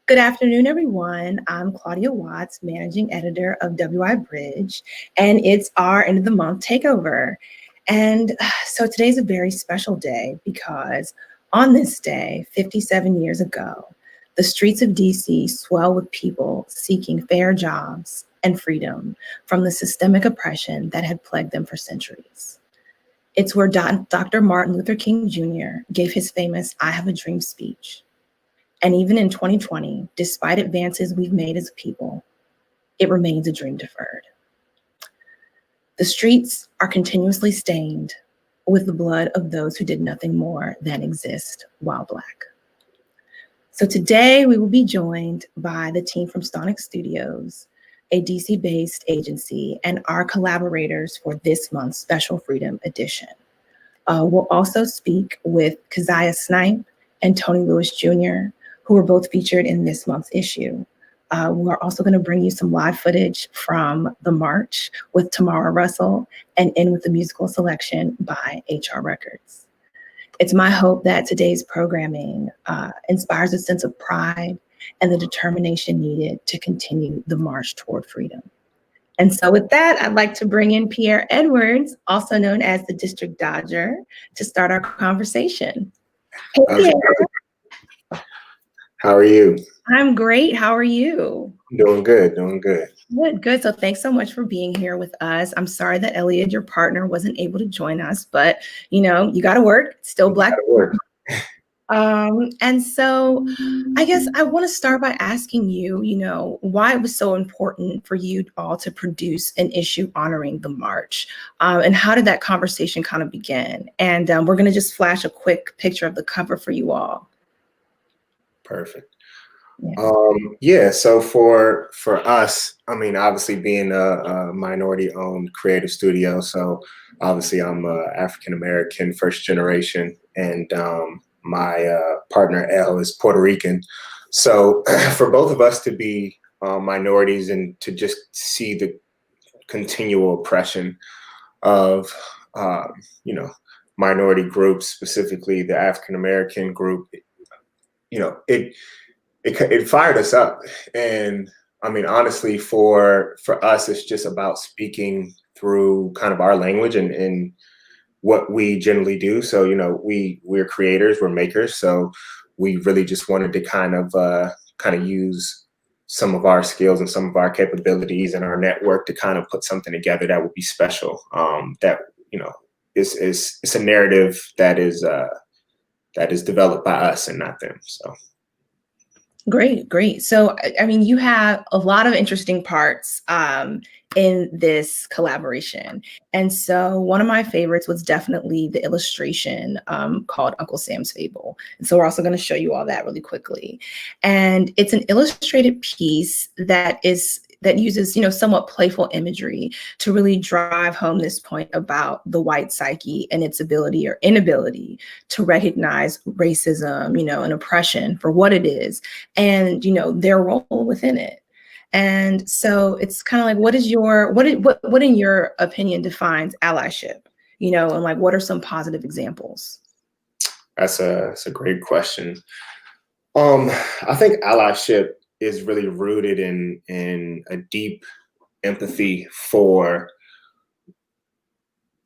Good afternoon, everyone. I'm Claudia Watts, Managing Editor of WI Bridge, and it's our end of the month takeover. And so today's a very special day because on this day, 57 years ago, the streets of DC swell with people seeking fair jobs and freedom from the systemic oppression that had plagued them for centuries. It's where Dr. Martin Luther King Jr. gave his famous I Have a Dream speech. And even in 2020, despite advances we've made as a people, it remains a dream deferred. The streets are continuously stained with the blood of those who did nothing more than exist while Black. So today we will be joined by the team from Stonic Studios, a DC-based agency, and our collaborators for this month's Special Freedom Edition. We'll also speak with Keziah Snipe and Tony Lewis Jr., who are both featured in this month's issue. We're also going to bring you some live footage from the march with Tamara Russell and end with the musical selection by HR Records. It's my hope that today's programming inspires a sense of pride and the determination needed to continue the march toward freedom. And so with that, I'd like to bring in Pierre Edwards, also known as the District Dodger, to start our conversation. Hey, Pierre. How are you? I'm great. How are you? Doing good, doing good. Good. So thanks so much for being here with us. I'm sorry that Elliot, your partner, wasn't able to join us, but you got to work. Still Black. Work. And so I guess I want to start by asking you, why it was so important for you all to produce an issue honoring the march, and how did that conversation kind of begin? And we're going to just flash a quick picture of the cover for you all. Perfect. Yeah. So for us, I mean, obviously being a minority-owned creative studio, so obviously I'm African American, first generation, and my partner Elle is Puerto Rican. So for both of us to be minorities and to just see the continual oppression of minority groups, specifically the African American group, it fired us up. And I mean, honestly, for us, it's just about speaking through kind of our language and what we generally do. So, we're creators, we're makers. So we really just wanted to kind of use some of our skills and some of our capabilities and our network to kind of put something together that would be special. That, it's a narrative that is developed by us and not them. So. Great. So, I mean, you have a lot of interesting parts in this collaboration. And so one of my favorites was definitely the illustration called Uncle Sam's Fable. And so we're also going to show you all that really quickly. And it's an illustrated piece that uses, somewhat playful imagery to really drive home this point about the white psyche and its ability or inability to recognize racism, and oppression for what it is and, their role within it. And so it's kind of like, what in your opinion defines allyship, and like, what are some positive examples? That's a great question. I think allyship is really rooted in a deep empathy for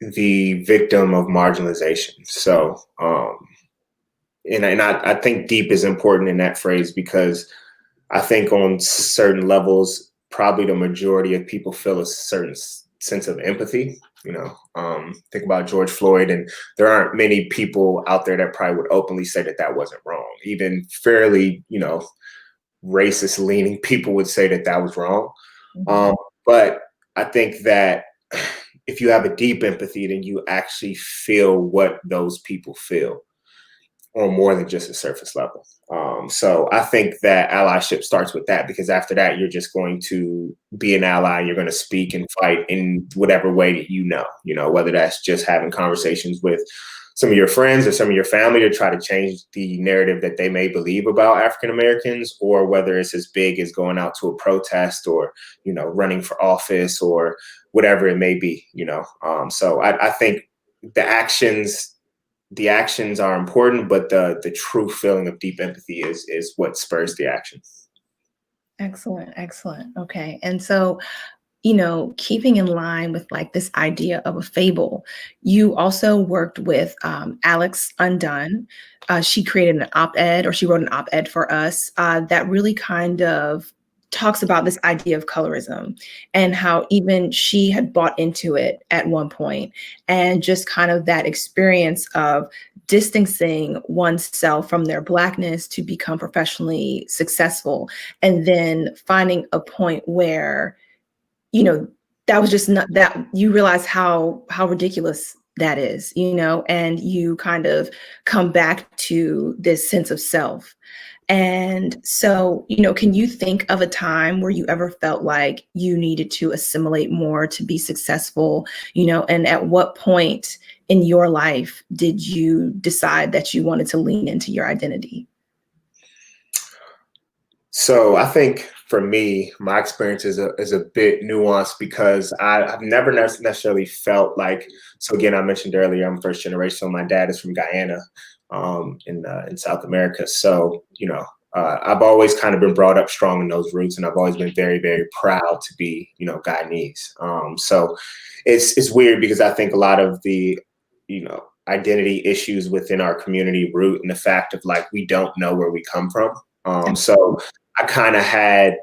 the victim of marginalization. So, and I think deep is important in that phrase because I think on certain levels, probably the majority of people feel a certain sense of empathy. Think about George Floyd, and there aren't many people out there that probably would openly say that wasn't wrong. Even fairly, racist leaning people would say that was wrong. Mm-hmm. But I think that if you have a deep empathy, then you actually feel what those people feel on more than just a surface level. So I think that allyship starts with that, because after that, you're just going to be an ally. You're going to speak and fight in whatever way that whether that's just having conversations with some of your friends or some of your family to try to change the narrative that they may believe about African Americans, or whether it's as big as going out to a protest or, running for office or whatever it may be, So I think the actions are important, but the true feeling of deep empathy is what spurs the action. Excellent, excellent. Okay. And so, keeping in line with like this idea of a fable, you also worked with Alex Undone. She created an op-ed, or she wrote an op-ed for us that really kind of talks about this idea of colorism and how even she had bought into it at one point, and just kind of that experience of distancing oneself from their Blackness to become professionally successful, and then finding a point where you know, that was just not that you realize how ridiculous that is, and you kind of come back to this sense of self. And so, can you think of a time where you ever felt like you needed to assimilate more to be successful, and at what point in your life did you decide that you wanted to lean into your identity? So I think for me, my experience is a bit nuanced because I've never necessarily felt like. So again, I mentioned earlier, I'm first generation. So my dad is from Guyana, in South America. So I've always kind of been brought up strong in those roots, and I've always been very, very proud to be Guyanese. So it's weird because I think a lot of the identity issues within our community root in the fact of like we don't know where we come from. So I kind of had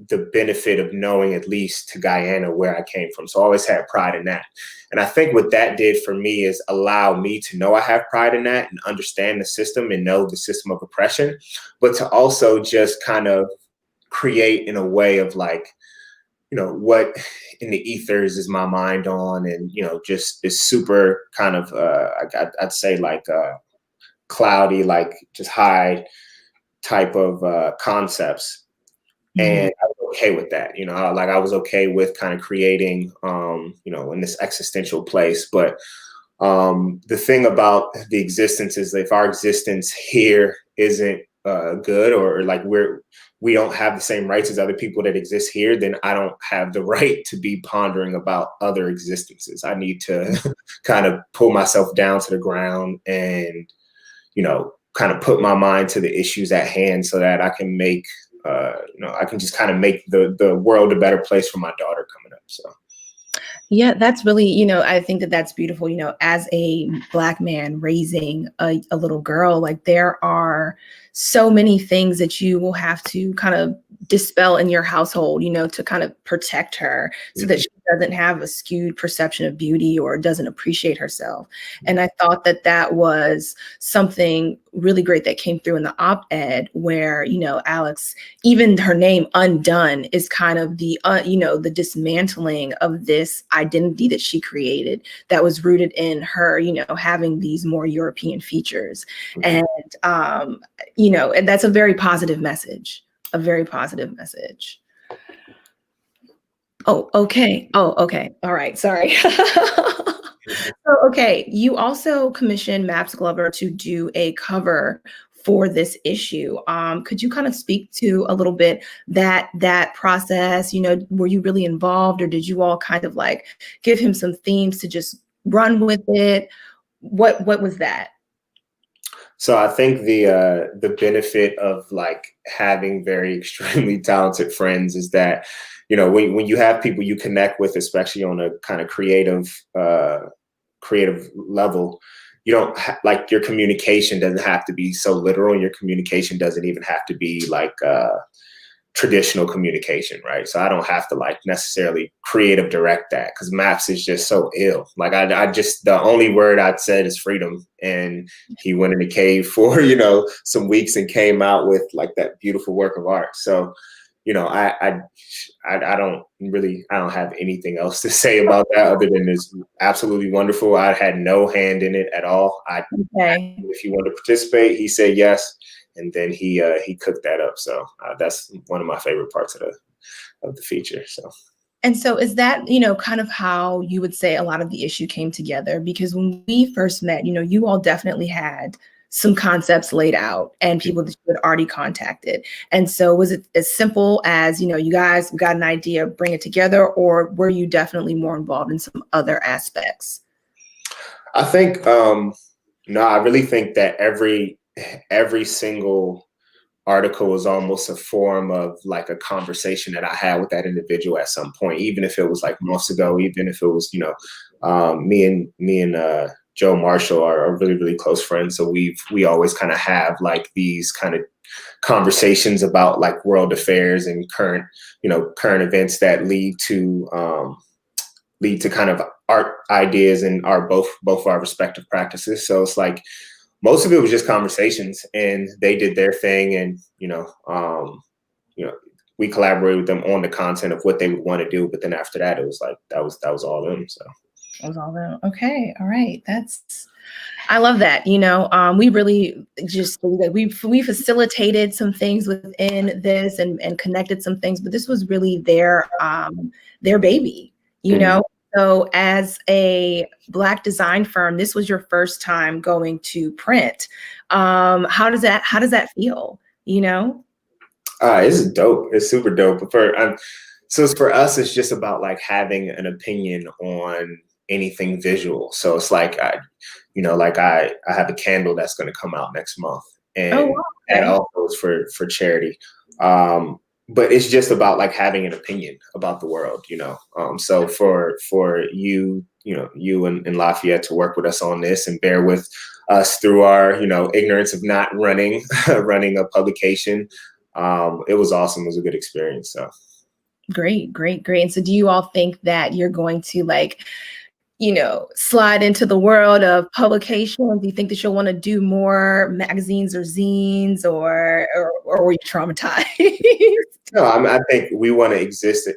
the benefit of knowing at least to Guyana where I came from. So I always had pride in that. And I think what that did for me is allow me to know I have pride in that and understand the system and know the system of oppression, but to also just kind of create in a way of like, what in the ethers is my mind on, and, just is super kind of, I'd say like cloudy, like just high type of concepts. And I was okay with that, like I was okay with kind of creating, in this existential place. But the thing about the existence is if our existence here isn't good, or like we don't have the same rights as other people that exist here, then I don't have the right to be pondering about other existences. I need to kind of pull myself down to the ground and, kind of put my mind to the issues at hand so that I can make I can just kind of make the world a better place for my daughter coming up. So. Yeah, that's really, I think that that's beautiful. As a Black man raising a little girl, like there are so many things that you will have to kind of dispel in your household, to kind of protect her so that she doesn't have a skewed perception of beauty or doesn't appreciate herself. And I thought that that was something really great that came through in the op-ed where, Alex, even her name Undone is kind of the, the dismantling of this identity that she created that was rooted in her, having these more European features. And, and that's a very positive message. A very positive message. Oh, okay. Oh, okay. All right. Sorry. Okay. You also commissioned Maps Glover to do a cover for this issue. Could you kind of speak to a little bit that process? Were you really involved, or did you all kind of like give him some themes to just run with it? What was that? So I think the benefit of like having very extremely talented friends is that, when you have people you connect with, especially on a kind of creative level, you don't like your communication doesn't have to be so literal, and your communication doesn't even have to be like traditional communication, right? So I don't have to like necessarily creative direct that, because Maps is just so ill. Like I just, the only word I'd said is freedom, and he went in the cave for some weeks and came out with like that beautiful work of art. So I don't have anything else to say about that other than it's absolutely wonderful. I had no hand in it at all. Okay. If he wanted to participate, he said yes, and then he cooked that up. So that's one of my favorite parts of the feature. So. And so is that, kind of how you would say a lot of the issue came together? Because when we first met, you all definitely had some concepts laid out and people that you had already contacted. And so was it as simple as, you guys got an idea, bring it together, or were you definitely more involved in some other aspects? I think, no, I really think that every single article was almost a form of like a conversation that I had with that individual at some point, even if it was like months ago, even if it was, me and Joe Marshall are really, really close friends. So we always kind of have like these kind of conversations about like world affairs and current events that lead to kind of art ideas and our both our respective practices. So it's like most of it was just conversations, and they did their thing, and we collaborated with them on the content of what they would want to do. But then after that, it was like that was all them. So it was all them. Okay, all right. I love that. We really just we facilitated some things within this and connected some things, but this was really their baby. So as a Black design firm, this was your first time going to print. How does that feel? It's dope. It's super dope. So for us, it's just about like having an opinion on anything visual. So it's like I have a candle that's going to come out next month, and wow. that also is for charity. But it's just about like having an opinion about the world, So for you and Lafayette to work with us on this and bear with us through our, ignorance of not running a publication. It was awesome. It was a good experience. So great. And so do you all think that you're going to slide into the world of publication? Do you think that you'll want to do more magazines or zines, or were you traumatized? No, I think we want to exist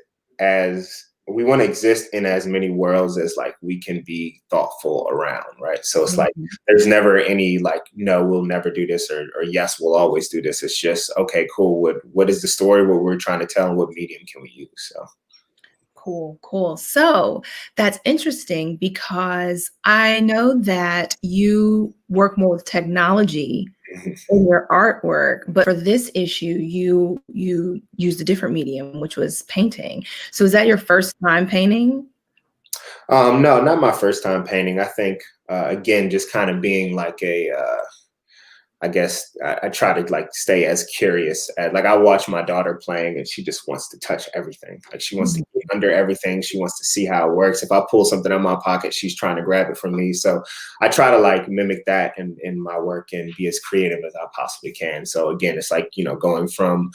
in as many worlds as like we can be thoughtful around, right? So it's like there's never any like, no, we'll never do this, or yes, we'll always do this. It's just, okay, cool. What is the story, what we're trying to tell, and what medium can we use? So Cool. So that's interesting because I know that you work more with technology in your artwork, but for this issue, you used a different medium, which was painting. So is that your first time painting? No, not my first time painting. I think again, just kind of being like I guess I try to like stay as curious as like I watch my daughter playing, and she just wants to touch everything. Like she wants to get under everything. She wants to see how it works. If I pull something out of my pocket, she's trying to grab it from me. So I try to like mimic that in my work and be as creative as I possibly can. So again, it's like, going from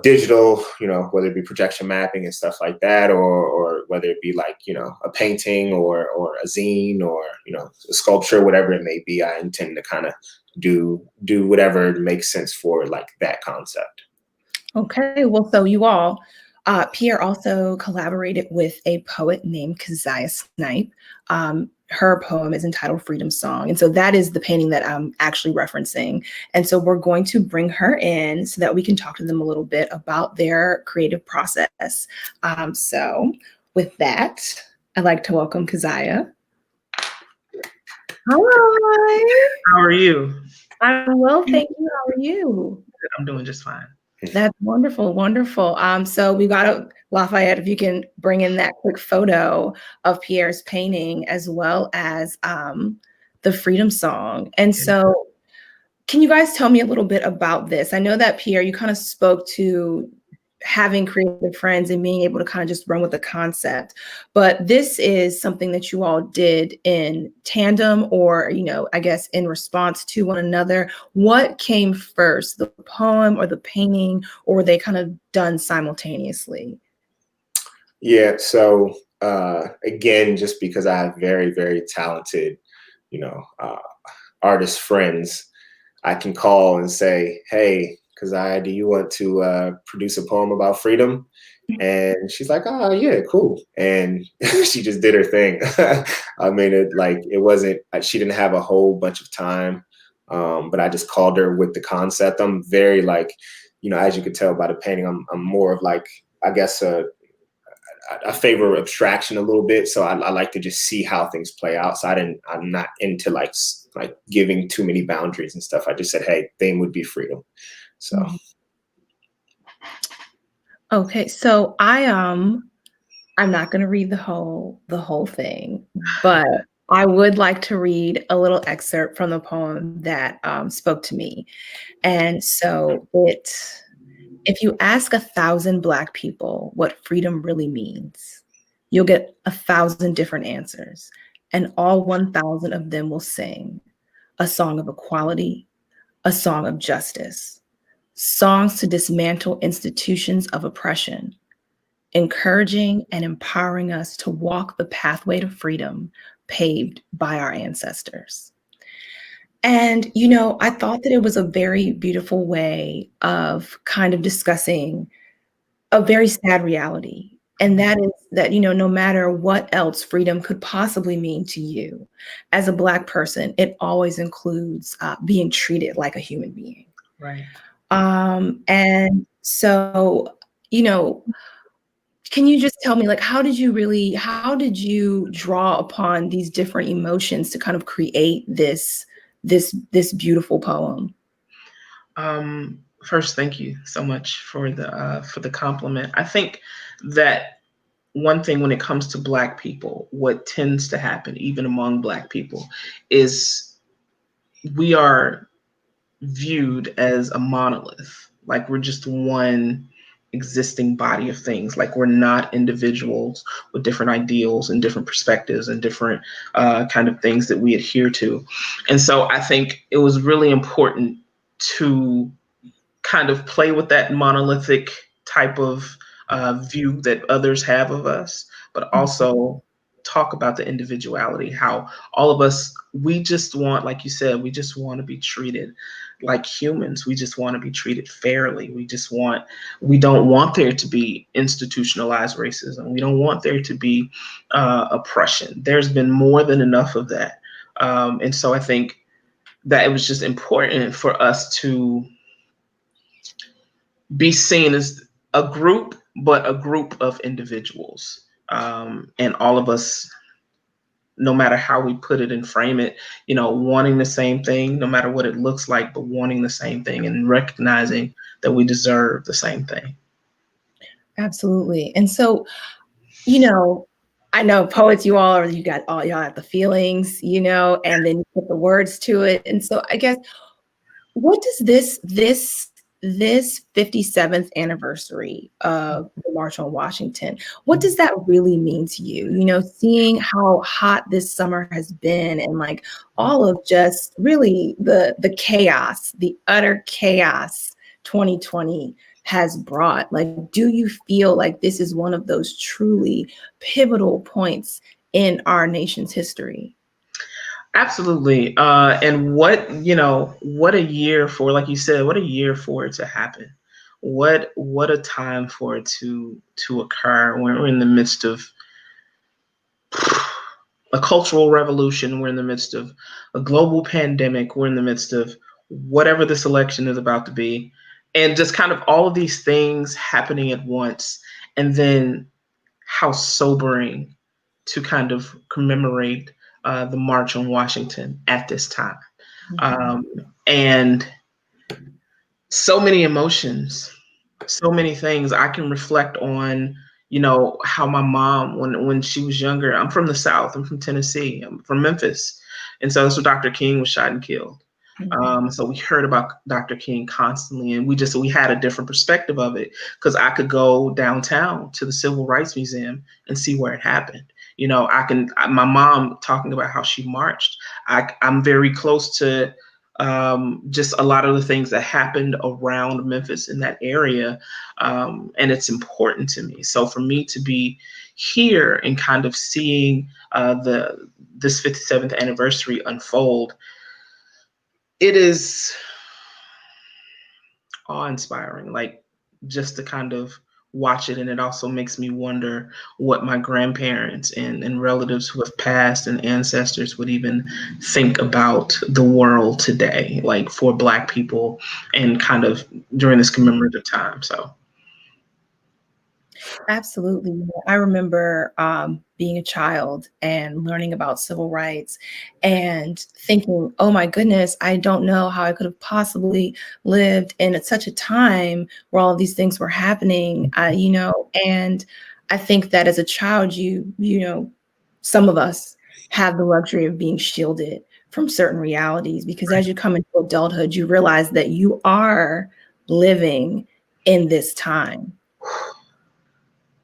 digital, whether it be projection mapping and stuff like that, or whether it be like, a painting or a zine or, a sculpture, whatever it may be, I intend to kind of do whatever makes sense for like that concept. Okay, well, so you all, Pierre also collaborated with a poet named Keziah Snipe. Her poem is entitled Freedom Song. And so that is the painting that I'm actually referencing. And so we're going to bring her in so that we can talk to them a little bit about their creative process. So with that, I'd like to welcome Keziah. Hi. How are you? I'm well, thank you. How are you? I'm doing just fine. That's wonderful. So we got Lafayette, if you can bring in that quick photo of Pierre's painting as well as the Freedom Song. And so can you guys tell me a little bit about this? I know that Pierre, you kind of spoke to having creative friends and being able to kind of just run with the concept, but this is something that you all did in tandem, or I guess in response to one another. What came first, the poem or the painting, or were they kind of done simultaneously? Yeah, so again, just because I have very, very talented artist friends, I can call and say, hey, Keziah, do you want to produce a poem about freedom? And she's like, oh, yeah, cool. And she just did her thing. I mean, it wasn't, she didn't have a whole bunch of time, but I just called her with the concept. I'm very like, as you could tell by the painting, I'm more of like, I guess, I favor abstraction a little bit. So I like to just see how things play out. So I'm not into like giving too many boundaries and stuff. I just said, hey, theme would be freedom. So. Okay, so I'm not going to read the whole thing, but I would like to read a little excerpt from the poem that spoke to me. And so if you ask 1,000 Black people what freedom really means, you'll get 1,000 different answers. And all 1,000 of them will sing a song of equality, a song of justice, songs to dismantle institutions of oppression, encouraging and empowering us to walk the pathway to freedom paved by our ancestors. And, I thought that it was a very beautiful way of kind of discussing a very sad reality. And that is that, no matter what else freedom could possibly mean to you, as a Black person, it always includes being treated like a human being. Right. And so, can you just tell me, like, how did you draw upon these different emotions to kind of create this beautiful poem? First, thank you so much for the compliment. I think that one thing when it comes to Black people, what tends to happen, even among Black people, is we are viewed as a monolith, like we're just one existing body of things, like we're not individuals with different ideals and different perspectives and different kind of things that we adhere to. And so I think it was really important to kind of play with that monolithic type of view that others have of us, but also talk about the individuality, how all of us, we just want, like you said, we just want to be treated like humans. We just want to be treated fairly. We don't want there to be institutionalized racism. We don't want there to be oppression. There's been more than enough of that. And so I think that it was just important for us to be seen as a group, but a group of individuals. And all of us, no matter how we put it and frame it, wanting the same thing, no matter what it looks like, but wanting the same thing and recognizing that we deserve the same thing. Absolutely. And so, I know poets, you got all y'all have the feelings, and then you put the words to it. And so I guess, what does this 57th anniversary of the March on Washington, what does that really mean to you? Seeing how hot this summer has been, and like all of just really the chaos, the utter chaos 2020 has brought. Like, do you feel like this is one of those truly pivotal points in our nation's history? Absolutely. And what a year for, like you said, what a year for it to happen. What a time for it to occur. We're in the midst of a cultural revolution. We're in the midst of a global pandemic. We're in the midst of whatever this election is about to be. And just kind of all of these things happening at once. And then how sobering to kind of commemorate the March on Washington at this time. And so many emotions, so many things. I can reflect on, how my mom, when she was younger, I'm from the South, I'm from Tennessee, I'm from Memphis. And so that's where Dr. King was shot and killed. So we heard about Dr. King constantly, and we had a different perspective of it, because I could go downtown to the Civil Rights Museum and see where it happened. My mom talking about how she marched. I'm very close to just a lot of the things that happened around Memphis in that area. And it's important to me. So for me to be here and kind of seeing this 57th anniversary unfold, it is awe-inspiring, like just to kind of watch it. And it also makes me wonder what my grandparents and relatives who have passed and ancestors would even think about the world today, like for Black people, and kind of during this commemorative time. So Absolutely. I remember being a child and learning about civil rights and thinking, oh my goodness, I don't know how I could have possibly lived in such a time where all of these things were happening, and I think that as a child, some of us have the luxury of being shielded from certain realities, because as you come into adulthood, you realize that you are living in this time.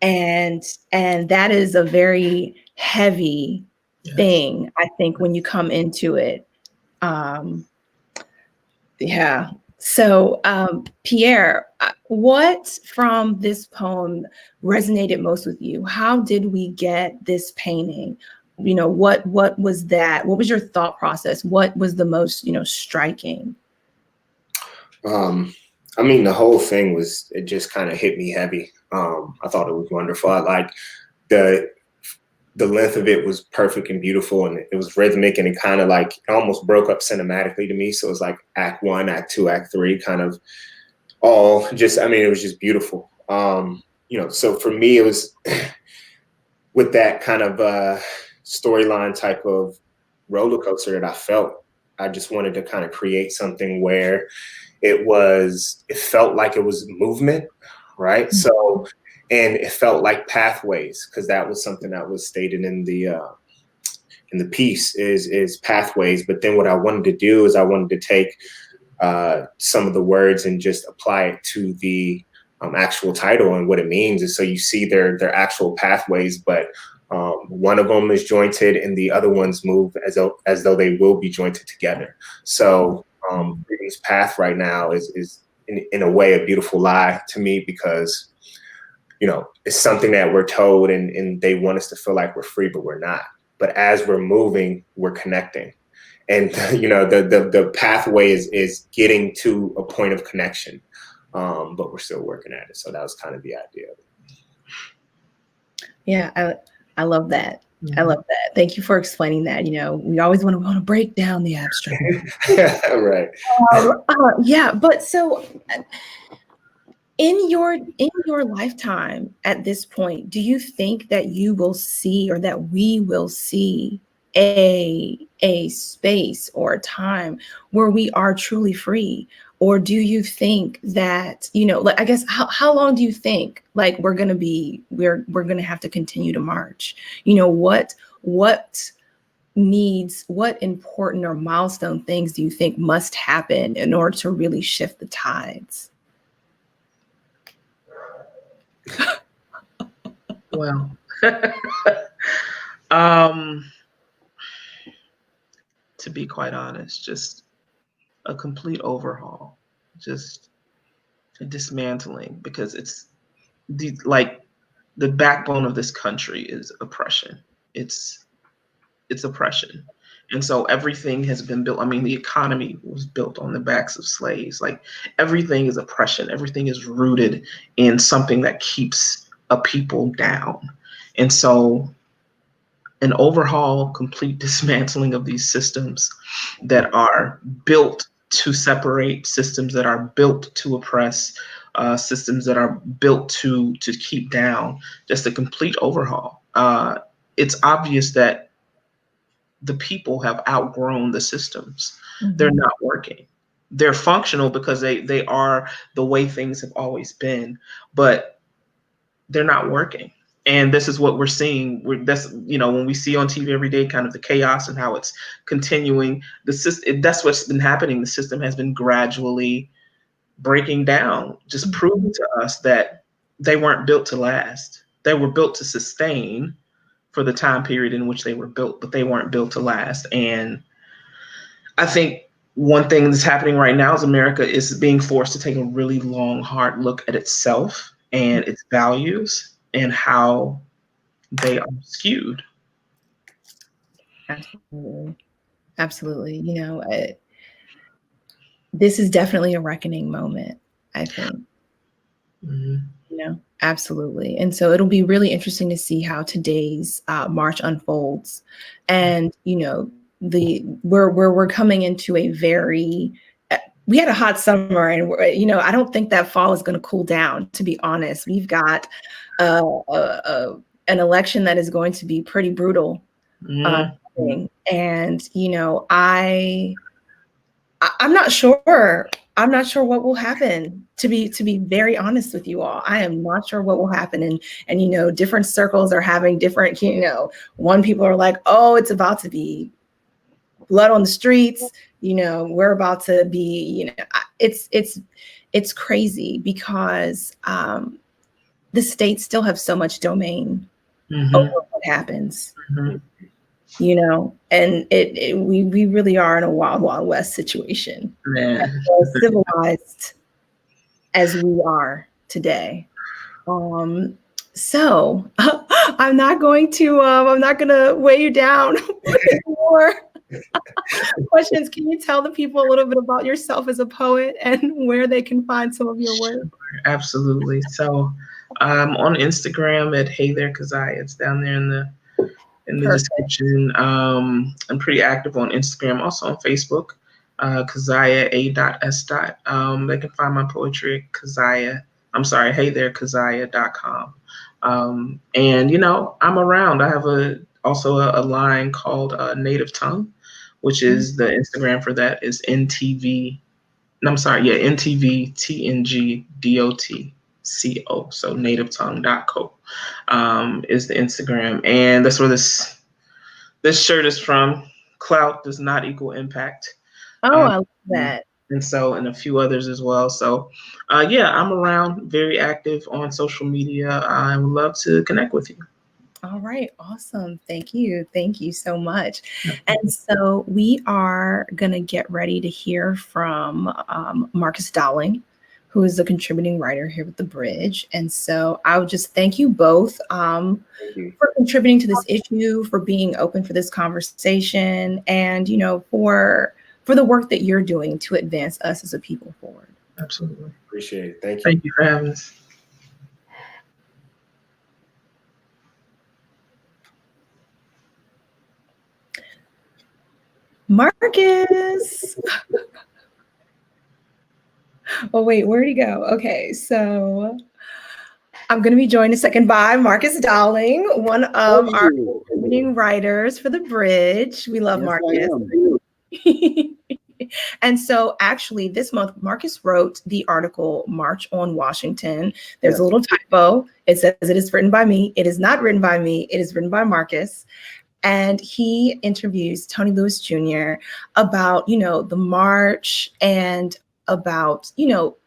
And that is a very heavy thing, I think, when you come into it. Yeah. So, Pierre, what from this poem resonated most with you? How did we get this painting? You know, what was that? What was your thought process? What was the most, striking? I mean, the whole thing it just kind of hit me heavy. I thought it was wonderful. I like the length of it was perfect and beautiful, and it was rhythmic, and it kind of like it almost broke up cinematically to me. So it was like act 1, act 2, act 3, kind of all just, I mean, it was just beautiful. So for me, it was with that kind of storyline type of roller coaster that I felt. I just wanted to kind of create something where it felt like it was movement, right? Mm-hmm. So, and it felt like pathways, because that was something that was stated in the piece is pathways. But then what I wanted to do is I wanted to take some of the words and just apply it to the actual title and what it means. And so you see their actual pathways, but one of them is jointed and the other ones move as though they will be jointed together. So Freedom's path right now is in a way a beautiful lie to me, because it's something that we're told and they want us to feel like we're free, but we're not. But as we're moving, we're connecting. And, the pathway is getting to a point of connection, but we're still working at it. So that was kind of the idea of it. Yeah, I love that. Mm-hmm. I love that. Thank you for explaining that. We always want to break down the abstract. Right. Yeah, but so in your lifetime at this point, do you think that you will see, or that we will see, a space or a time where we are truly free? Or do you think that, I guess, how long do you think like we're going to have to continue to march? What important or milestone things do you think must happen in order to really shift the tides? Well, to be quite honest, just a complete overhaul, just a dismantling, because it's the backbone of this country is oppression. It's oppression. And so everything has been built. I mean, the economy was built on the backs of slaves. Like, everything is oppression. Everything is rooted in something that keeps a people down. And so an overhaul, complete dismantling of these systems that are built to separate, systems that are built to oppress, systems that are built to keep down, just a complete overhaul. It's obvious that the people have outgrown the systems. Mm-hmm. They're not working. They're functional because they are the way things have always been, but they're not working. And this is what we're seeing. When we see on TV every day, kind of the chaos and how it's continuing. The system, that's what's been happening. The system has been gradually breaking down, just proving to us that they weren't built to last. They were built to sustain for the time period in which they were built, but they weren't built to last. And I think one thing that's happening right now is America is being forced to take a really long, hard look at itself and its values and how they are skewed. Absolutely. Absolutely. This is definitely a reckoning moment, I think. Mm-hmm. Absolutely. And so it'll be really interesting to see how today's march unfolds. And, we're coming into we had a hot summer, and I don't think that fall is going to cool down, to be honest. We've got an election that is going to be pretty brutal. Mm-hmm. And, I'm not sure I'm not sure what will happen. To be very honest with you all, I am not sure what will happen. And different circles are having different. One people are like, oh, it's about to be blood on the streets. We're about to be. It's crazy because the states still have so much domain over what happens. And we really are in a wild, wild west situation. Man. As civilized as we are today. So I'm not going to weigh you down with more questions. Can you tell the people a little bit about yourself as a poet and where they can find some of your work? Absolutely. So on Instagram at Hey There Kazaya. It's down there in the description. I'm pretty active on Instagram, also on Facebook, Kazaya A.S. They can find my poetry at Kazaya. I'm sorry, heytherekazaya.com. And I'm around. I have also a line called Native Tongue, which is the Instagram for that is NTV. I'm sorry, yeah, NTVTNGDOTCO. So nativetongue.co is the Instagram. And that's where this shirt is from. Clout does not equal impact. Oh, I love that. And a few others as well. So yeah, I'm around, very active on social media. I would love to connect with you. All right. Awesome. Thank you. Thank you so much. And so we are going to get ready to hear from Marcus Dowling, who is a contributing writer here with The Bridge. And so I would just thank you both for contributing to this issue, for being open for this conversation, and, for the work that you're doing to advance us as a people forward. Absolutely. Appreciate it. Thank you. Thank you for having us. Marcus. Oh, wait, where'd he go? Okay, so I'm going to be joined in a second by Marcus Dowling, one of our contributing writers for The Bridge. We love Marcus. And so actually this month, Marcus wrote the article, March on Washington. There's a little typo. It says it is written by me. It is not written by me. It is written by Marcus. And he interviews Tony Lewis Jr. about, the march and about,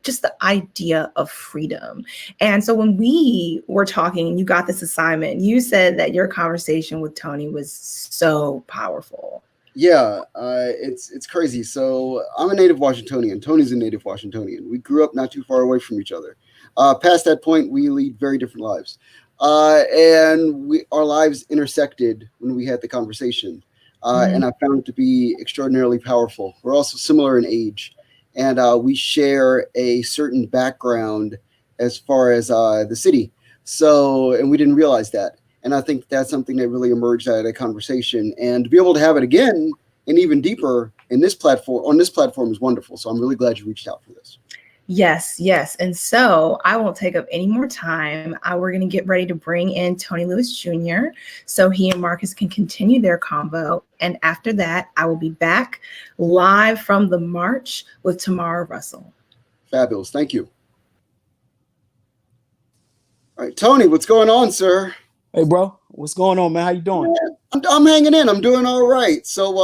just the idea of freedom. And so when we were talking and you got this assignment, you said that your conversation with Tony was so powerful. Yeah, it's crazy. So I'm a native Washingtonian. Tony's a native Washingtonian. We grew up not too far away from each other. Past that point, we lead very different lives. And our lives intersected when we had the conversation. And I found it to be extraordinarily powerful. We're also similar in age. And we share a certain background as far as the city. So, and we didn't realize that. And I think that's something that really emerged out of the conversation. And to be able to have it again and even deeper on this platform is wonderful. So I'm really glad you reached out for this. Yes, yes. And so I won't take up any more time. We're going to get ready to bring in Tony Lewis Jr. so he and Marcus can continue their convo. And after that, I will be back live from the march with Tamara Russell. Fabulous. Thank you. All right, Tony, what's going on, sir? Hey, bro, what's going on, man? How you doing? I'm hanging in. I'm doing all right. So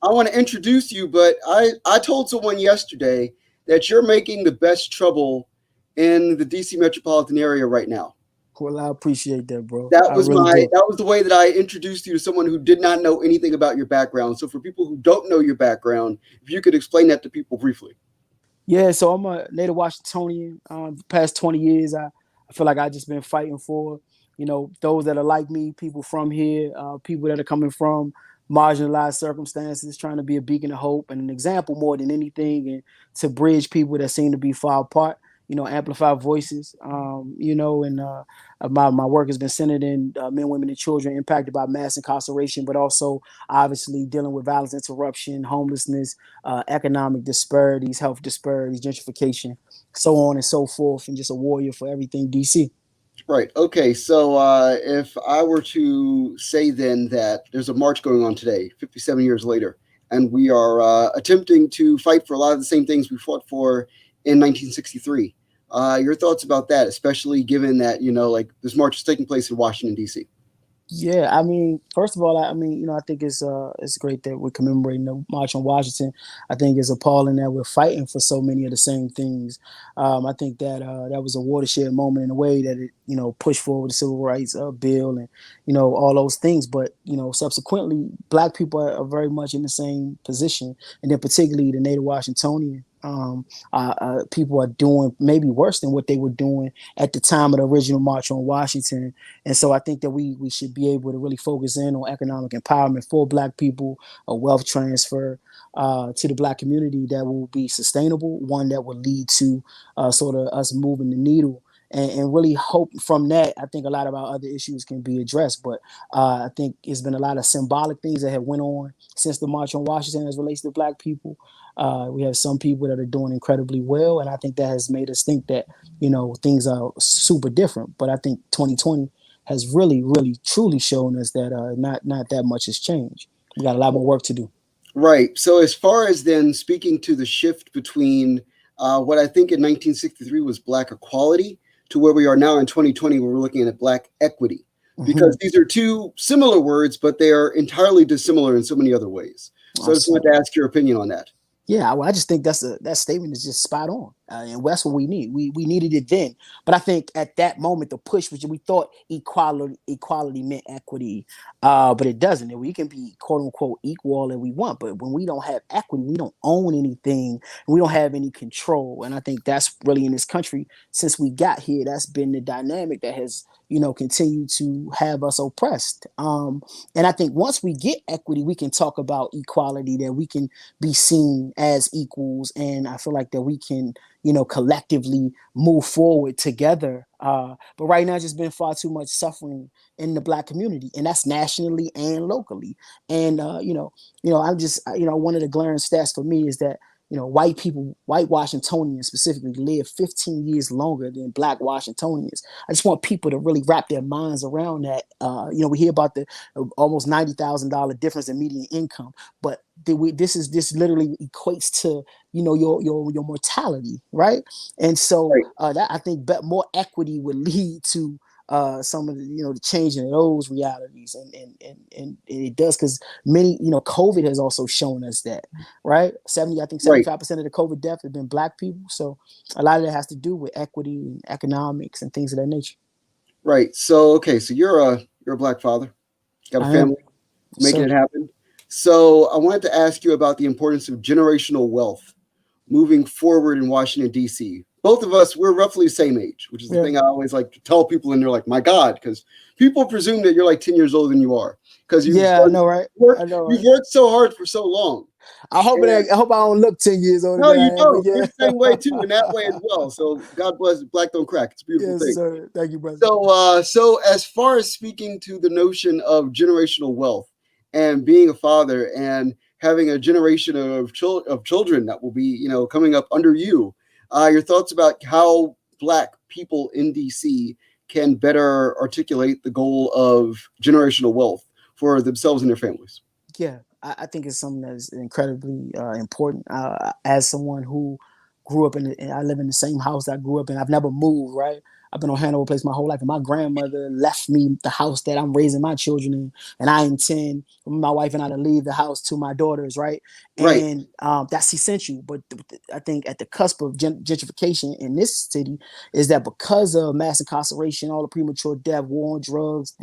I want to introduce you, but I told someone yesterday that you're making the best trouble in the DC metropolitan area right now. Well, I appreciate that, bro. That was the way that I introduced you to someone who did not know anything about your background. So for people who don't know your background, if you could explain that to people briefly. Yeah, so I'm a native Washingtonian. The past 20 years, I feel like I've just been fighting for, those that are like me, people from here, people that are coming from marginalized circumstances, trying to be a beacon of hope and an example more than anything, and to bridge people that seem to be far apart, amplify voices, and my work has been centered in men, women, and children impacted by mass incarceration, but also obviously dealing with violence interruption, homelessness, economic disparities, health disparities, gentrification, so on and so forth, and just a warrior for everything DC. Right. Okay. So if I were to say then that there's a march going on today, 57 years later, and we are attempting to fight for a lot of the same things we fought for in 1963. Your thoughts about that, especially given that, like this march is taking place in Washington, D.C.? Yeah, I mean, first of all, I mean, I think it's great that we're commemorating the March on Washington. I think it's appalling that we're fighting for so many of the same things. I think that that was a watershed moment in a way that it, pushed forward the civil rights bill and all those things. But subsequently, Black people are very much in the same position, and then particularly the Native Washingtonian. People are doing maybe worse than what they were doing at the time of the original March on Washington. And so I think that we should be able to really focus in on economic empowerment for Black people, a wealth transfer to the Black community that will be sustainable, one that will lead to sort of us moving the needle. And really hope from that, I think a lot of our other issues can be addressed. But I think it's been a lot of symbolic things that have went on since the March on Washington as relates to Black people. We have some people that are doing incredibly well, and I think that has made us think that things are super different. But I think 2020 has really, really, truly shown us that not that much has changed. We got a lot more work to do. Right. So as far as then speaking to the shift between what I think in 1963 was Black equality to where we are now in 2020, where we're looking at Black equity, because these are two similar words, but they are entirely dissimilar in so many other ways. So I just wanted to ask your opinion on that. Yeah, I just think that statement is just spot on, and that's what we need. We needed it then, but I think at that moment the push was we thought equality meant equity, but it doesn't. And we can be quote unquote equal and we want, but when we don't have equity, we don't own anything, and we don't have any control. And I think that's really in this country since we got here. That's been the dynamic that has continued to have us oppressed. And I think once we get equity, we can talk about equality. That we can be seen as equals, and I feel like that we can collectively move forward together, but right now it's just been far too much suffering in the Black community, and that's nationally and locally. And I'm just one of the glaring stats for me is that white Washingtonians specifically live 15 years longer than Black Washingtonians. I just want people to really wrap their minds around that. We hear about the almost $90,000 difference in median income, but this literally equates to your mortality, right? And so that I think more equity would lead to some of the changing of those realities, and it does, because many COVID has also shown us that, right? 75% of the COVID deaths have been Black people, so a lot of that has to do with equity and economics and things of that nature. Right. So so you're a Black father, got a family, making it happen. So I wanted to ask you about the importance of generational wealth moving forward in Washington, D.C. Both of us, we're roughly the same age, which is the thing I always like to tell people, and they're like, my God, because people presume that you're like 10 years older than you are. Because you've worked so hard for so long. I hope I don't look 10 years older. No, you don't. You're the same way too, in that way as well. So God bless. Black don't crack. It's a beautiful thing. Sir. Thank you, brother. So as far as speaking to the notion of generational wealth and being a father and having a generation of children that will be coming up under you, your thoughts about how Black people in DC can better articulate the goal of generational wealth for themselves and their families. Yeah, I think it's something that is incredibly important. As someone who grew up I live in the same house I grew up in. I've never moved, right? I've been on Hanover Place my whole life, and my grandmother left me the house that I'm raising my children in, and I intend for my wife and I to leave the house to my daughters, right? And that's essential. But I think at the cusp of gentrification in this city is that because of mass incarceration, all the premature death, war on drugs,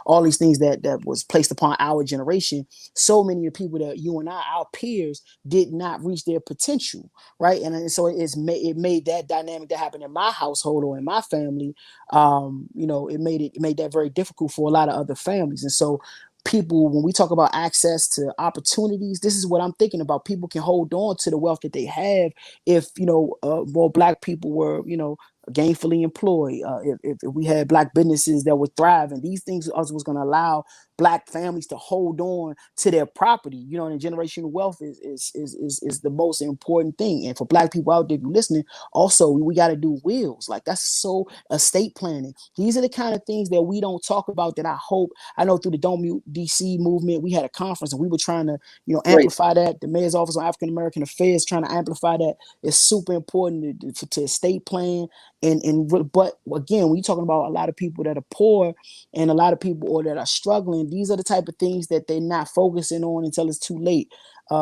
all these things that was placed upon our generation, so many of the people that you and our peers, did not reach their potential, right? And so it made that dynamic that happened in my household or in my family, it made that very difficult for a lot of other families. And so people, when we talk about access to opportunities, this is what I'm thinking about. People can hold on to the wealth that they have if more Black people were gainfully employed, if we had Black businesses that would thrive, and these things also was going to allow Black families to hold on to their property, and generational wealth is the most important thing. And for Black people out there, if you're listening, also we got to do wills. Like, that's so estate planning. These are the kind of things that we don't talk about, that I know through the Don't Mute DC movement, we had a conference and we were trying to, amplify that. The Mayor's Office on African American Affairs trying to amplify that. It's super important to estate plan. But again, when you're talking about a lot of people that are poor and a lot of people or that are struggling, these are the type of things that they're not focusing on until it's too late.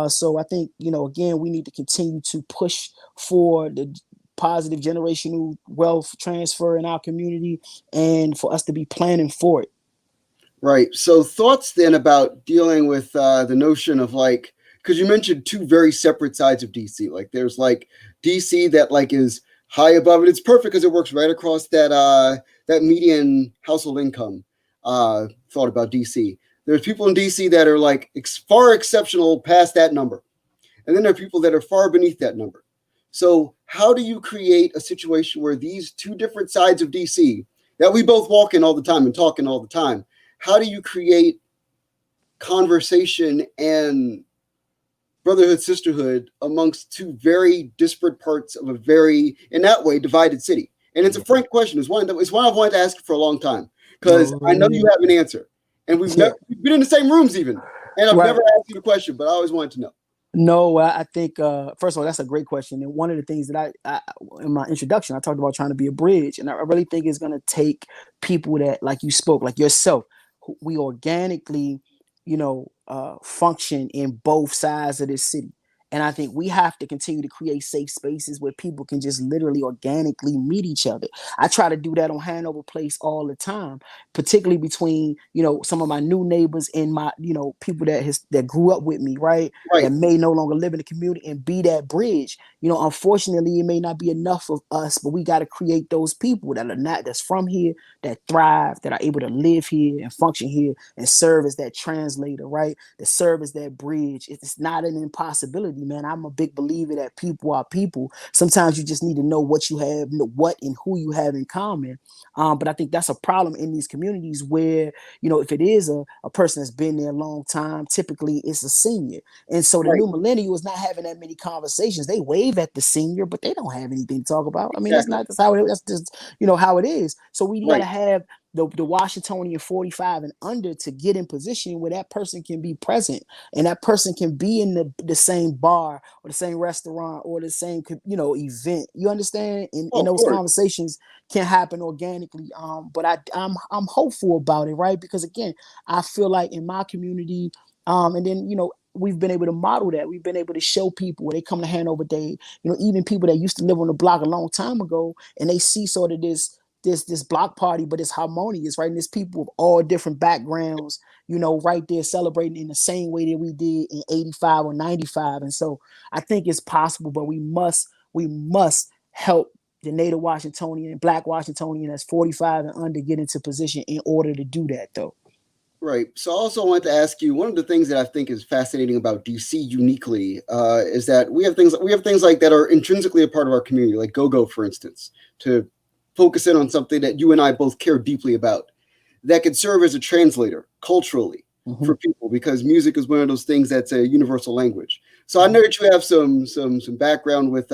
So I think, again, we need to continue to push for the positive generational wealth transfer in our community, and for us to be planning for it. Right. So thoughts then about dealing with the notion of, like, because you mentioned two very separate sides of DC. Like, there's like DC that like is high above it. It's perfect because it works right across that median household income thought about DC. There's people in DC that are like far exceptional past that number. And then there are people that are far beneath that number. So how do you create a situation where these two different sides of DC that we both walk in all the time and talk in all the time, how do you create conversation and brotherhood, sisterhood amongst two very disparate parts of a very, in that way, divided city? And it's a frank question. It's one I've wanted to ask you for a long time, because I know you have an answer. And we've been in the same rooms even. And I've never asked you the question, but I always wanted to know. No, I think, first of all, that's a great question. And one of the things that I in my introduction, I talked about trying to be a bridge. And I really think it's going to take people that, like you spoke, like yourself, we organically, function in both sides of this city. And I think we have to continue to create safe spaces where people can just literally organically meet each other. I try to do that on Hanover Place all the time, particularly between, some of my new neighbors and my, people that grew up with me, right? That may no longer live in the community, and be that bridge. Unfortunately, it may not be enough of us, but we got to create those people that's from here, that thrive, that are able to live here and function here and serve as that translator, right? To serve as that bridge. It's not an impossibility, man. I'm a big believer that people are people. Sometimes you just need to know what you have, what and who you have in common. But I think that's a problem in these communities where, if it is a person that's been there a long time, typically it's a senior. And so the new millennial is not having that many conversations. They wave at the senior, but they don't have anything to talk about. I mean, that's just how it is. So we got to have the Washingtonian 45 and under to get in position where that person can be present, and that person can be in the same bar or the same restaurant or the same event. You understand? And those conversations can happen organically. But I'm hopeful about it, right? Because again, I feel like in my community, and then we've been able to model that. We've been able to show people when they come to Hanover Day, even people that used to live on the block a long time ago, and they see sort of this block party, but it's harmonious, right? And there's people of all different backgrounds, right there celebrating in the same way that we did in 85 or 95. And so I think it's possible, but we must help the Native Washingtonian and Black Washingtonian that's 45 and under get into position in order to do that, though. Right. So I also wanted to ask you, one of the things that I think is fascinating about DC uniquely is that we have things like that are intrinsically a part of our community, like go-go, for instance, to focus in on something that you and I both care deeply about, that could serve as a translator culturally for people, because music is one of those things that's a universal language. So I know that you have some background with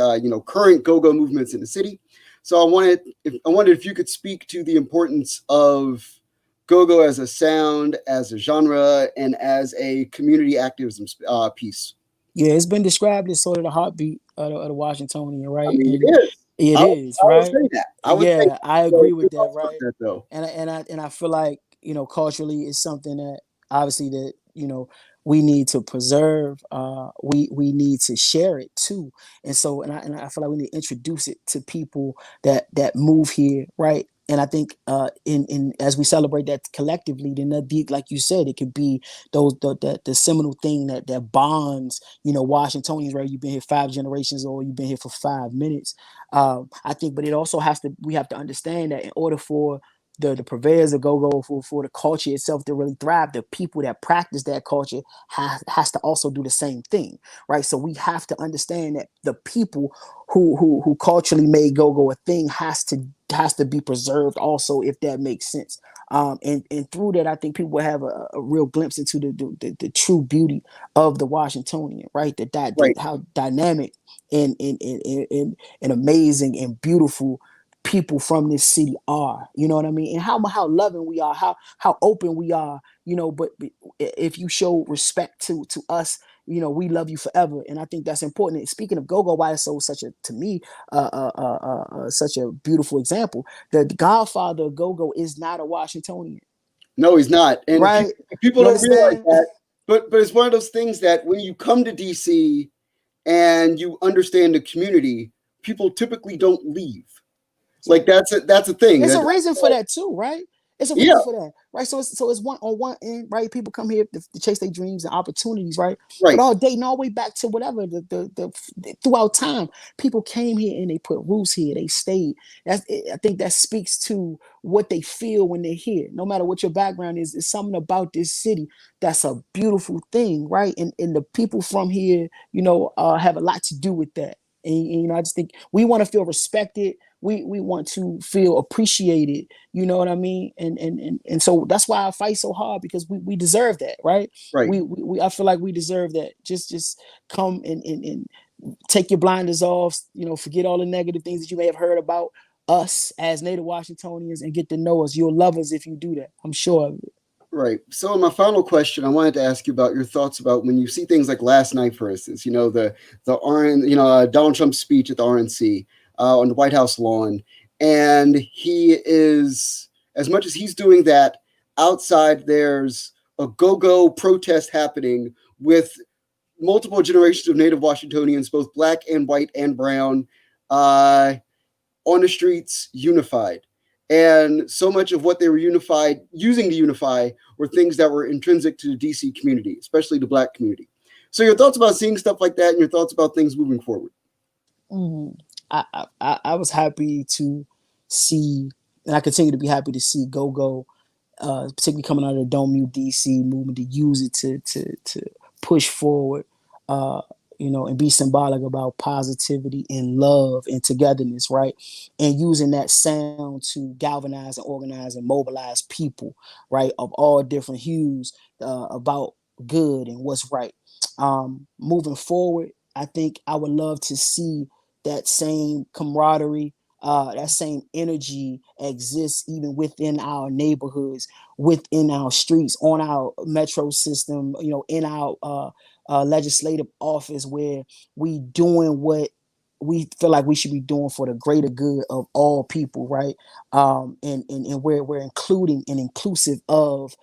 current go-go movements in the city. So I wondered if you could speak to the importance of go-go as a sound, as a genre, and as a community activism piece. Yeah, it's been described as sort of the heartbeat of the Washingtonian, right? I mean, it is. It is, right? I agree with that, right? That, though. And I feel like, culturally it's something that obviously that, we need to preserve. We need to share it too. And so, and I feel like we need to introduce it to people that move here, right? And I think in as we celebrate that collectively, then that be, like you said, it could be the seminal thing that bonds, Washingtonians, right? You've been here 5 generations or you've been here for 5 minutes. I think, but it also we have to understand that in order for the purveyors of go-go, for the culture itself to really thrive, the people that practice that culture has to also do the same thing, right? So we have to understand that the people who culturally made go-go a thing has to be preserved also, if that makes sense. And through that, I think people will have a real glimpse into the true beauty of the Washingtonian, right? Right. How dynamic and amazing and beautiful people from this city are, you know what I mean, and how loving we are, how open we are, but if you show respect to us, we love you forever. And I think that's important. And speaking of go-go, why it's such a, to me, such a beautiful example, the godfather of go-go is not a Washingtonian. No, he's not. And Right. people You don't realize understand? that. But it's one of those things that when you come to DC and you understand the community, people typically don't leave. Like that's a thing. It's a reason for that too, right? It's a Yeah, reason for that, right? So it's one on one end, right? People come here to chase their dreams and opportunities, right? But right, all dating all the way back to whatever throughout time, people came here and they put roots here. They stayed. I think that speaks to what they feel when they're here. No matter what your background is, it's something about this city that's a beautiful thing, right? And the people from here, have a lot to do with that. And I just think we want to feel respected. We want to feel appreciated, you know what I mean? And so that's why I fight so hard, because we deserve that, right? right. We I feel like we deserve that. Just come and take your blinders off, forget all the negative things that you may have heard about us as Native Washingtonians and get to know us. You'll love us if you do that. I'm sure of it. Right. So, in my final question, I wanted to ask you about your thoughts about when you see things like last night, for instance. Donald Trump's speech at the RNC on the White House lawn, and he is, as much as he's doing that, outside there's a go-go protest happening with multiple generations of Native Washingtonians, both black and white and brown, on the streets, unified. And so much of what they were using to unify were things that were intrinsic to the DC community, especially the black community. So your thoughts about seeing stuff like that and your thoughts about things moving forward. Mm-hmm. I was happy to see, and I continue to be happy to see go-go, particularly coming out of the Don't Mute DC movement, to use it to push forward, and be symbolic about positivity and love and togetherness, right? And using that sound to galvanize and organize and mobilize people, right, of all different hues, about good and what's right. Moving forward, I think I would love to see that same camaraderie, that same energy exists even within our neighborhoods, within our streets, on our metro system, in our legislative office, where we doing what we feel like we should be doing for the greater good of all people, right? And where we're including and inclusive of,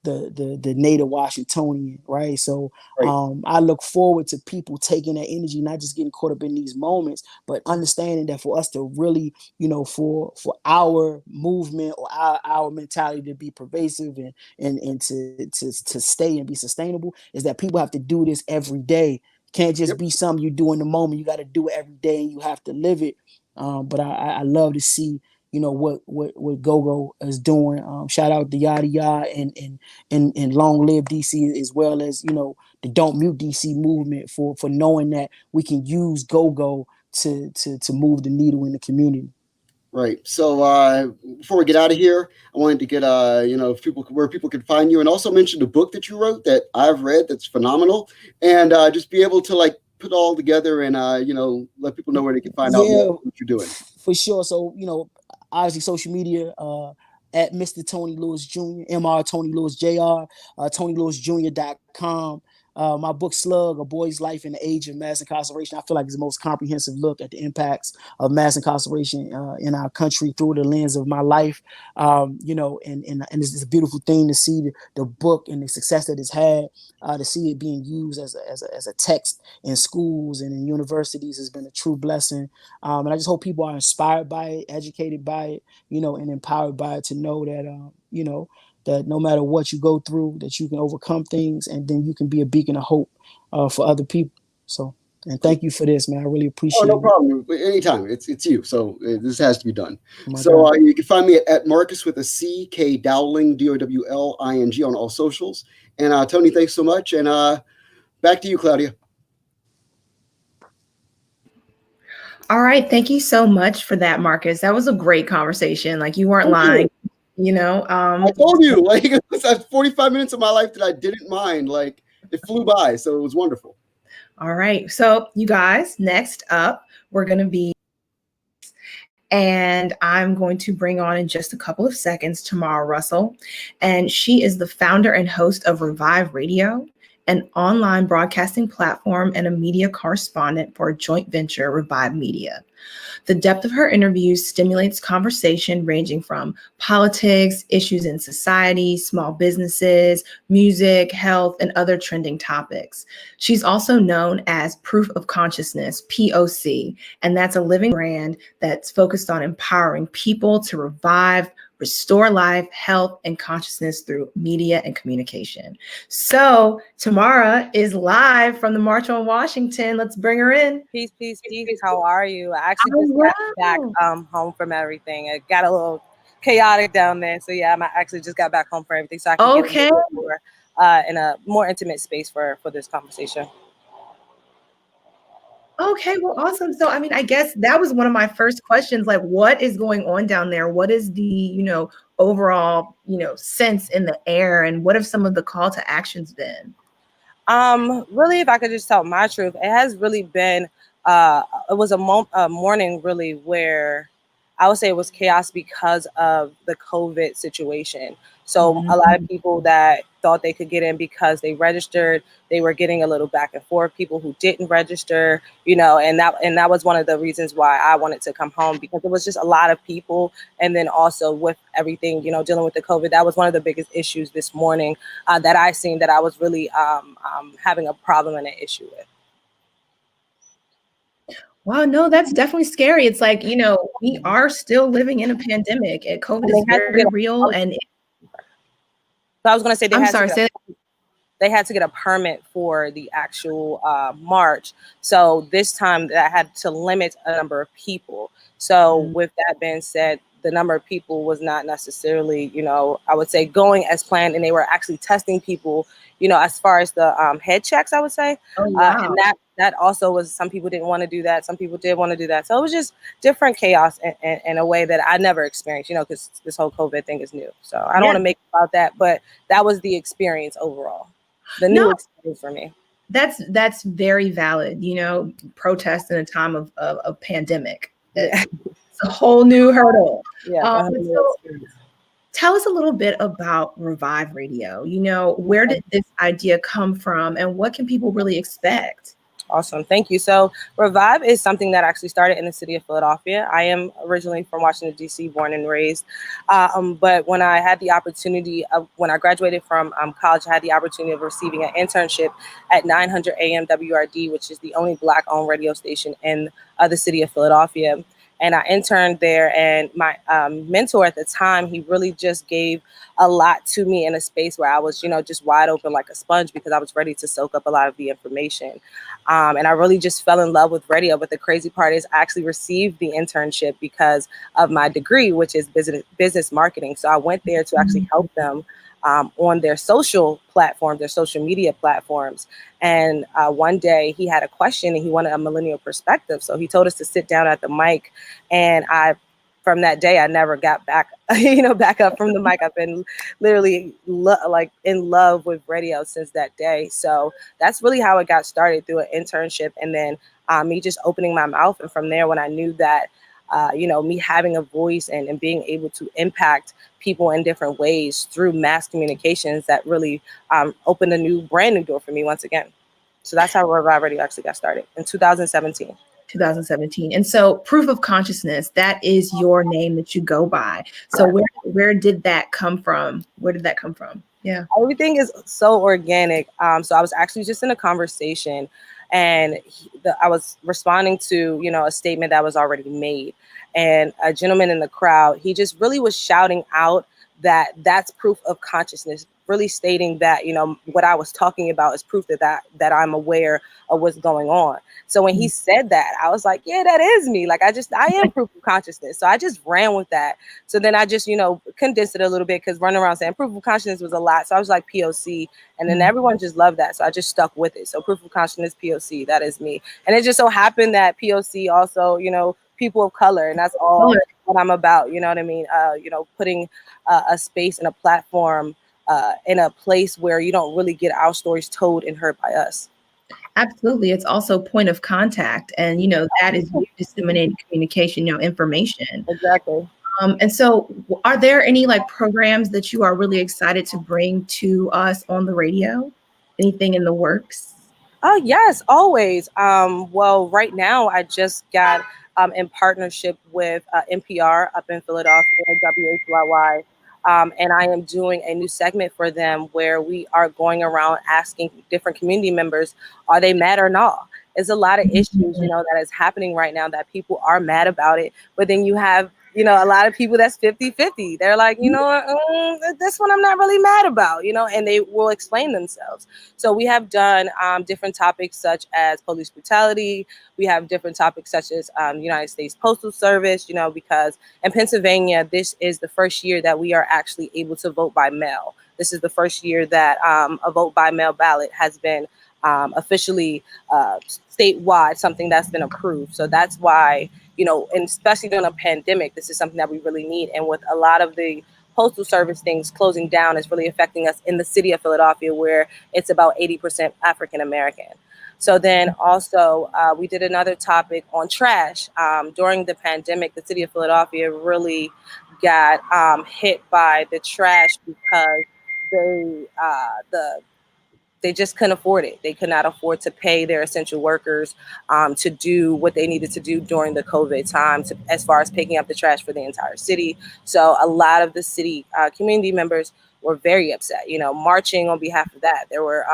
the Native Washingtonian, right? So Right. I look forward to people taking that energy, not just getting caught up in these moments, but understanding that for us to really, for our movement or our mentality to be pervasive and to stay and be sustainable, is that people have to do this every day. Can't just Yep. be something you do in the moment. You got to do it every day, and you have to live it. But I love to see, what GoGo is doing. Shout out to Yada Yada and Long Live DC, as well as the Don't Mute DC movement, for knowing that we can use GoGo to move the needle in the community. Right. So before we get out of here, I wanted to get if where people can find you, and also mention the book that you wrote that I've read that's phenomenal, and just be able to put it all together and let people know where they can find out more what you're doing. For sure. So obviously social media, at Mr. Tony Lewis Jr., Mr. Tony Lewis Jr., TonyLewisJr.com. My book Slug: A Boy's Life in the Age of Mass Incarceration, I feel like it's the most comprehensive look at the impacts of mass incarceration in our country through the lens of my life. And it's a beautiful thing to see the book and the success that it's had. To see it being used as a text in schools and in universities has been a true blessing. And I just hope people are inspired by it, educated by it, and empowered by it, to know that, that no matter what you go through, that you can overcome things, and then you can be a beacon of hope for other people. So And thank you for this, man. I really Oh, appreciate no it. problem. Anytime. It's you. So this has to be done. Oh my So God. you can find me at Marcus with a C, K Dowling, Dowling on all socials. And Tony, thanks so much. And back to you, Claudia. All right. Thank you so much for that, Marcus. That was a great conversation. Like you weren't lying, you know. I told you, like it was 45 minutes of my life that I didn't mind. Like it flew by. So it was wonderful. All right. So you guys, next up, we're going to be, and I'm going to bring on in just a couple of seconds Tamara Russell. And she is the founder and host of Revive Radio, an online broadcasting platform and a media correspondent for a joint venture, Revive Media. The depth of her interviews stimulates conversation ranging from politics, issues in society, small businesses, music, health, and other trending topics. She's also known as Proof of Consciousness, P.O.C., and that's a living brand that's focused on empowering people to revive, restore life, health, and consciousness through media and communication. So Tamara is live from the March on Washington. Let's bring her in. Peace, peace, peace. How are you? I actually just got back home from everything. It got a little chaotic down there. So yeah, I actually just got back home for everything. So I can get a more, in a more intimate space for this conversation. Okay, well, awesome. So, I mean, I guess that was one of my first questions, like, what is going on down there? What is the, overall, sense in the air? And what have some of the call to actions been? Really, if I could just tell my truth, it has really been, it was a morning really where I would say it was chaos because of the COVID situation. So a lot of people that thought they could get in because they registered, they were getting a little back and forth. People who didn't register, and that was one of the reasons why I wanted to come home, because it was just a lot of people. And then also with everything, dealing with the COVID, that was one of the biggest issues this morning that I seen that I was really having a problem and an issue with. Wow, no, that's definitely scary. It's like, we are still living in a pandemic and COVID is very real. And so I was going to say, they had to get a permit for the actual march. So this time that had to limit a number of people. So with that being said, the number of people was not necessarily, I would say going as planned, and they were actually testing people, as far as the head checks, I would say. Oh, wow. And that also was, some people didn't want to do that. Some people did want to do that. So it was just different chaos in a way that I never experienced, because this whole COVID thing is new. So I don't want to make about that, but that was the experience overall. The new experience for me. That's very valid. Protest in a time of pandemic. It's a whole new hurdle. Yeah. So tell us a little bit about Revive Radio. Where did this idea come from, and what can people really expect? Awesome. Thank you. So Revive is something that actually started in the city of Philadelphia. I am originally from Washington, D.C., born and raised. But when I had the opportunity, when I graduated from college, I had the opportunity of receiving an internship at 900 AM WRD, which is the only Black-owned radio station in the city of Philadelphia. And I interned there, and my mentor at the time, he really just gave a lot to me in a space where I was, just wide open like a sponge, because I was ready to soak up a lot of the information. And I really just fell in love with radio. But the crazy part is I actually received the internship because of my degree, which is business marketing. So I went there to actually help them on their social platforms, their social media platforms. And one day he had a question and he wanted a millennial perspective. So he told us to sit down at the mic. And from that day, I never got back, back up from the mic. I've been literally in love with radio since that day. So that's really how it got started, through an internship. And then me just opening my mouth. And from there, when I knew that, me having a voice and being able to impact people in different ways through mass communications, that really opened a brand new door for me once again. So that's how Revive Radio actually got started in 2017. 2017. And so Proof of Consciousness, that is your name that you go by. So where did that come from? Where did that come from? Yeah. Everything is so organic. So I was actually just in a conversation, and I was responding to, a statement that was already made. And a gentleman in the crowd, he just really was shouting out that that's proof of consciousness, really stating that, you know, what I was talking about is proof that I'm aware of what's going on. So when he said that, I was like, yeah, that is me. Like, I am proof of consciousness. So I just ran with that. So then I just, you know, condensed it a little bit, because running around saying proof of consciousness was a lot. So I was like, P.O.C. And then everyone just loved that. So I just stuck with it. So proof of consciousness, P.O.C., that is me. And it just so happened that P.O.C. also, you know, people of color, and that's all what I'm about. You know what I mean? You know, putting a space and a platform in a place where you don't really get our stories told and heard by us. Absolutely. It's also point of contact. And, you know, that is you disseminating communication, you know, information. Exactly. And so are there any like programs that you are really excited to bring to us on the radio? Anything in the works? Oh, yes, always. Well, right now I just got in partnership with NPR up in Philadelphia, WHYY. And I am doing a new segment for them where we are going around asking different community members, are they mad or not? There's a lot of issues, you know, that is happening right now that people are mad about it. But then you have, you know, a lot of people that's 50-50. They're like, you know what, this one I'm not really mad about, you know, and they will explain themselves. So we have done different topics such as police brutality. We have different topics such as United States Postal Service, you know, because in Pennsylvania, this is the first year that we are actually able to vote by mail. This is the first year that a vote by mail ballot has been officially statewide, something that's been approved. So that's why, you know, and especially during a pandemic, this is something that we really need. And with a lot of the postal service things closing down is really affecting us in the city of Philadelphia, where it's about 80% African American. So then also we did another topic on trash. During the pandemic, the city of Philadelphia really got hit by the trash because they just couldn't afford it. They could not afford to pay their essential workers to do what they needed to do during the COVID time, as far as picking up the trash for the entire city. So a lot of the city community members were very upset, you know, marching on behalf of that. There were,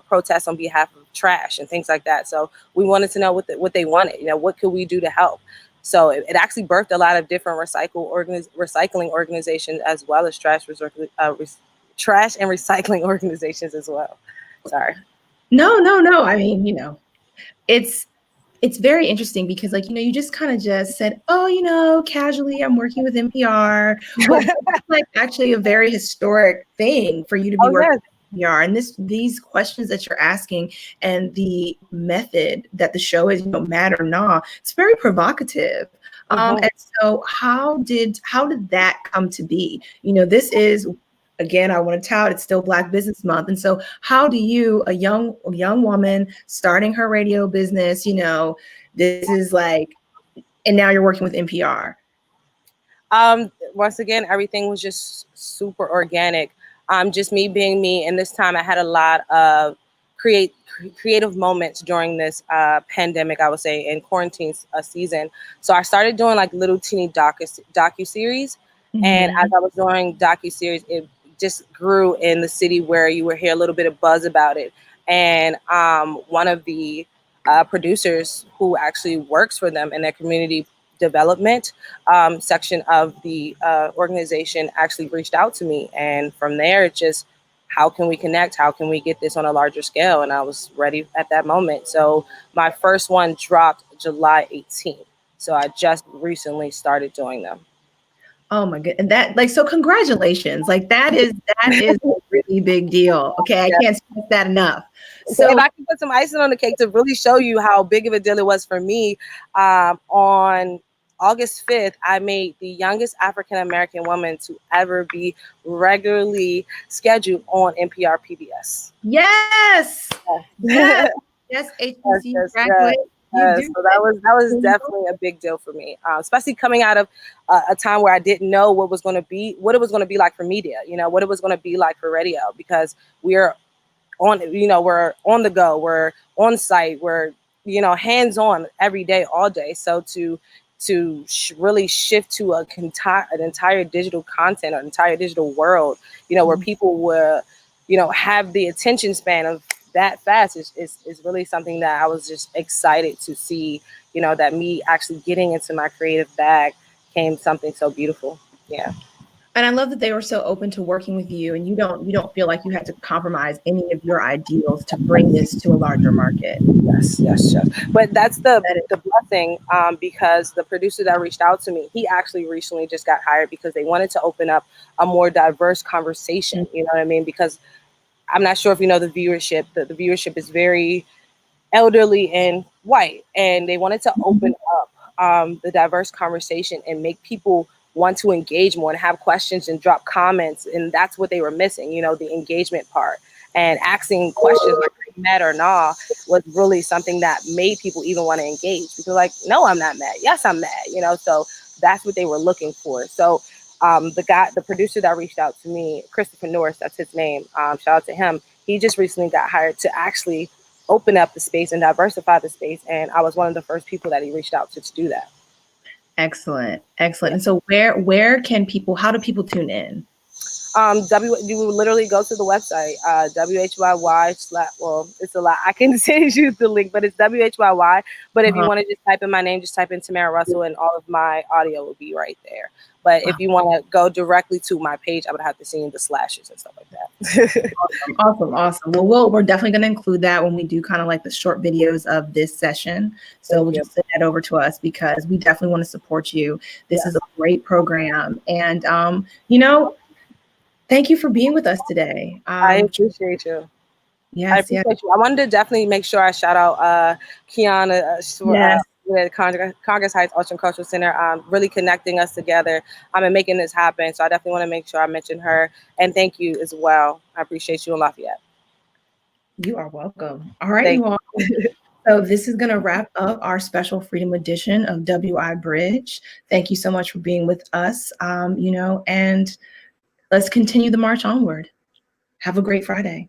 protests on behalf of trash and things like that. So we wanted to know what they wanted, you know, what could we do to help? So it actually birthed a lot of different recycling organizations, as well as trash and recycling organizations as well. Sorry. No. I mean, you know, it's very interesting because, like, you know, you just kind of just said, oh, you know, casually, I'm working with NPR. But it's like actually a very historic thing for you to be working with NPR. And these questions that you're asking and the method that the show is, you know, mad or not, it's very provocative. And so how did that come to be? You know, this is, again, I want to tout, it's still Black Business Month. And so how do you, a young woman starting her radio business, you know, this is like, and now you're working with NPR? Once again, everything was just super organic. Just me being me. And this time I had a lot of creative moments during this pandemic, I would say, in quarantine season. So I started doing like little teeny docu-series. And as I was doing docu-series, it just grew in the city where you would hear a little bit of buzz about it. And one of the producers who actually works for them in their community development section of the organization actually reached out to me. And from there, it just, how can we connect? How can we get this on a larger scale? And I was ready at that moment. So my first one dropped July 18th. So I just recently started doing them. Oh my god. And that, like, so congratulations. Like that is a really big deal. Okay. I can't stress that enough. So if I can put some icing on the cake to really show you how big of a deal it was for me, on August 5th, I made the youngest African-American woman to ever be regularly scheduled on NPR PBS. Yes. Yes. HBC graduate. So that was definitely a big deal for me, especially coming out of a time where I didn't know what it was going to be like for media, you know, what it was going to be like for radio, because we're on the go, we're on site, we're, you know, hands on every day, all day. So to really shift to an entire digital content, an entire digital world, you know, where people will, you know, have the attention span of that fast is really something that I was just excited to see, you know, that me actually getting into my creative bag came something so beautiful. Yeah. And I love that they were so open to working with you, and you don't feel like you had to compromise any of your ideals to bring this to a larger market. Yes. But that's the That is- blessing, because the producer that reached out to me, he actually recently just got hired because they wanted to open up a more diverse conversation. You know what I mean? Because I'm not sure if you know the viewership. The viewership is very elderly and white, and they wanted to open up the diverse conversation and make people want to engage more and have questions and drop comments, and that's what they were missing, you know, the engagement part. And asking questions like, are you mad or not, was really something that made people even want to engage, because like, no, I'm not mad, yes, I'm mad, you know. So that's what they were looking for. So the producer that reached out to me, Christopher Norris, that's his name, shout out to him. He just recently got hired to actually open up the space and diversify the space, and I was one of the first people that he reached out to do that. Excellent. And so where can people, how do people tune in? You will literally go to the website, WHYY / well, it's a lot. I can send you the link, but it's WHYY. But if you want to just type in my name, just type in Tamara Russell, and all of my audio will be right there. But if you want to go directly to my page, I would have to see the slashes and stuff like that. Awesome. Well, we're definitely going to include that when we do kind of like the short videos of this session. So we'll just send that over to us, because we definitely want to support you. This is a great program. And, you know, thank you for being with us today. I appreciate you. Yes, I appreciate you. I wanted to definitely make sure I shout out Kiana with Congress Heights Ocean Cultural Center, really connecting us together and making this happen. So I definitely want to make sure I mention her. And thank you as well. I appreciate you in Lafayette. You are welcome. All right, you all. So this is going to wrap up our special Freedom Edition of WI Bridge. Thank you so much for being with us, you know, and let's continue the march onward. Have a great Friday.